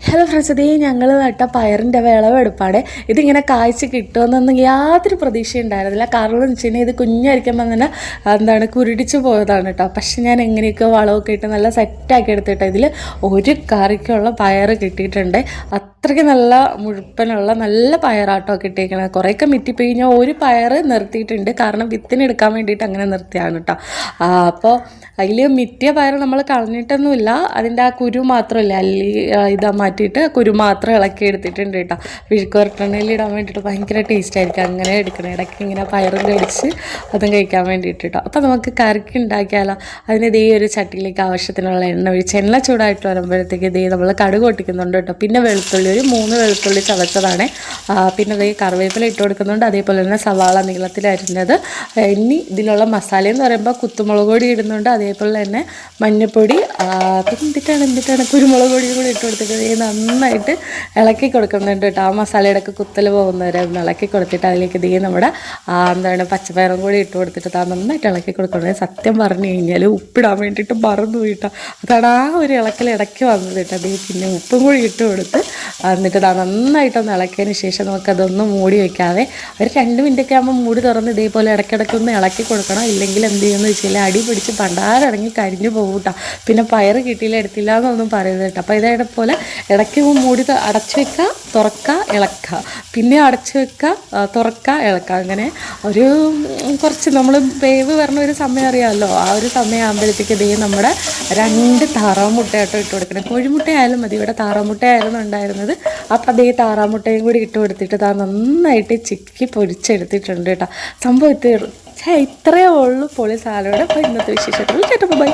Hello friends, ഇതേ ഞങ്ങൾ നട്ട പയറിൻ്റെ വിളവെടുപ്പാണ്. ഇതിങ്ങനെ കായ്ച്ച് കിട്ടുമെന്നൊന്നും യാതൊരു പ്രതീക്ഷയും ഉണ്ടായിരുന്നില്ല. കാരണം എന്ന് വെച്ച് കഴിഞ്ഞാൽ ഇത് കുഞ്ഞായിരിക്കുമ്പോൾ തന്നെ കുരുടിച്ച് പോയതാണ് കേട്ടോ. പക്ഷെ ഞാൻ എങ്ങനെയൊക്കെ വളമൊക്കെ ഇട്ട് നല്ല സെറ്റാക്കി എടുത്തിട്ട് ഇതിൽ ഒരു കറിക്കുള്ള പയർ കിട്ടിയിട്ടുണ്ട്. അത്രയ്ക്ക് നല്ല മുഴുപ്പനുള്ള നല്ല പയറാട്ടോ കിട്ടിയിരിക്കണത്. കുറേയൊക്കെ മിറ്റിപ്പോയി. ഞാൻ ഒരു പയർ നിർത്തിയിട്ടുണ്ട്, കാരണം വിത്തിനെടുക്കാൻ വേണ്ടിയിട്ട് അങ്ങനെ നിർത്തിയാണ് കേട്ടോ. അപ്പോൾ അതിൽ മിറ്റിയ പയർ നമ്മൾ കളഞ്ഞിട്ടൊന്നുമില്ല, അതിൻ്റെ ആ കുരു മാത്രമല്ല അല്ലി ഇതാ മാറ്റിയിട്ട് കുരു മാത്രം ഇളക്കി എടുത്തിട്ടുണ്ട് കേട്ടോ. വിഴുക്കുവരട്ടണയിൽ ഇടാൻ വേണ്ടിയിട്ട് ഭയങ്കര ടേസ്റ്റ് ആയിരിക്കും അങ്ങനെ എടുക്കണം. ഇടയ്ക്ക് ഇങ്ങനെ പയറും കടിച്ച് അതും കഴിക്കാൻ വേണ്ടിയിട്ട് കേട്ടോ. അപ്പോൾ നമുക്ക് കറിക്ക് ഉണ്ടാക്കിയാലോ. അതിന് ഇതേ ഒരു ചട്ടിയിലേക്ക് ആവശ്യത്തിനുള്ള എണ്ണ ഒഴിച്ച് എണ്ണ ചൂടായിട്ട് വരുമ്പോഴത്തേക്ക് ഇതേ നമ്മൾ കടുക് പൊട്ടിക്കുന്നുണ്ട് കേട്ടോ. പിന്നെ വെളുത്തുള്ളി, ഒരു 3 വെളുത്തുള്ളി ചതച്ചതാണ്. പിന്നെ ഇതേ കറിവേപ്പില ഇട്ട് കൊടുക്കുന്നുണ്ട്. അതേപോലെ തന്നെ സവാള നീളത്തിലരിഞ്ഞത്. ഇനി ഇതിലുള്ള മസാല എന്ന് പറയുമ്പോൾ കുത്തുമുളക് പൊടി ഇടുന്നുണ്ട്. അതേപോലെ തന്നെ മഞ്ഞൾപ്പൊടി, എന്തിട്ടാണ് കുരുമുളക് പൊടിയും കൂടി ഇട്ട് കൊടുത്തിട്ട് നന്നായിട്ട് ഇളക്കി കൊടുക്കുന്നുണ്ട് കേട്ടോ. ആ മസാലയുടെ ഒക്കെ കുത്തൽ പോകുന്നവരെ ഇളക്കി കൊടുത്തിട്ട് അതിലേക്ക് നമ്മുടെ പച്ചപ്പയറും കൂടി ഇട്ട് കൊടുത്തിട്ട് നന്നായിട്ട് ഇളക്കി കൊടുക്കുന്നത്. സത്യം പറഞ്ഞു കഴിഞ്ഞാൽ ഉപ്പിടാൻ വേണ്ടിയിട്ട് മറന്നു പോയിട്ടോ. അതാണ് ആ ഒരു ഇളക്കൽ ഇടയ്ക്ക് വന്നത് കേട്ടോ. പിന്നെ ഉപ്പും കൂടി ഇട്ട് കൊടുത്ത് എന്നിട്ട് നന്നായിട്ടൊന്ന് ഇളക്കിയതിന് ശേഷം നമുക്കതൊന്ന് മൂടി വയ്ക്കാതെ ഒരു 2 മിനിറ്റൊക്കെ ആകുമ്പോൾ മൂടി തുറന്ന് ഇതേപോലെ ഇടയ്ക്കിടയ്ക്കൊന്ന് ഇളക്കി കൊടുക്കണം. ഇല്ലെങ്കിൽ എന്ത് ചെയ്യുമെന്ന് വെച്ചാൽ അടി പിടിച്ച് പണ്ടാരടങ്ങി കരിഞ്ഞു പോകും കേട്ടോ. പിന്നെ പയർ കിട്ടിയില്ല എടുത്തില്ല എന്നൊന്നും പറയുന്നത് കേട്ടോ. അപ്പോൾ ഇതേപോലെ ഇടയ്ക്ക് മൂടി അടച്ചു വെക്കുക, തുറക്കുക, ഇളക്കുക, പിന്നെ അടച്ചു വെക്കുക, തുറക്കുക, ഇളക്കുക. അങ്ങനെ ഒരു കുറച്ച് നമ്മൾ വേവ് വരണ ഒരു സമയം അറിയാമല്ലോ. ആ ഒരു സമയം ആകുമ്പോഴത്തേക്ക് നമ്മുടെ 2 താറാമുട്ടയാട്ടോ ഇട്ട് കൊടുക്കണം. കോഴിമുട്ടയായാലും മതി, ഇവിടെ താറാമുട്ടയായിരുന്നു ഉണ്ടായിരുന്നത്. അപ്പോൾ അതേ താറാമുട്ടയും കൂടി ഇട്ട് കൊടുത്തിട്ട് നന്നായിട്ട് ചിക്കി പൊരിച്ചെടുത്തിട്ടുണ്ട് കേട്ടോ. സംഭവം ഇത്രയേ ഉള്ളൂ പൊളി സാലഡ്. അപ്പോൾ ഇന്നത്തെ വിശേഷത്തിൽ കേട്ടോ. ബൈ.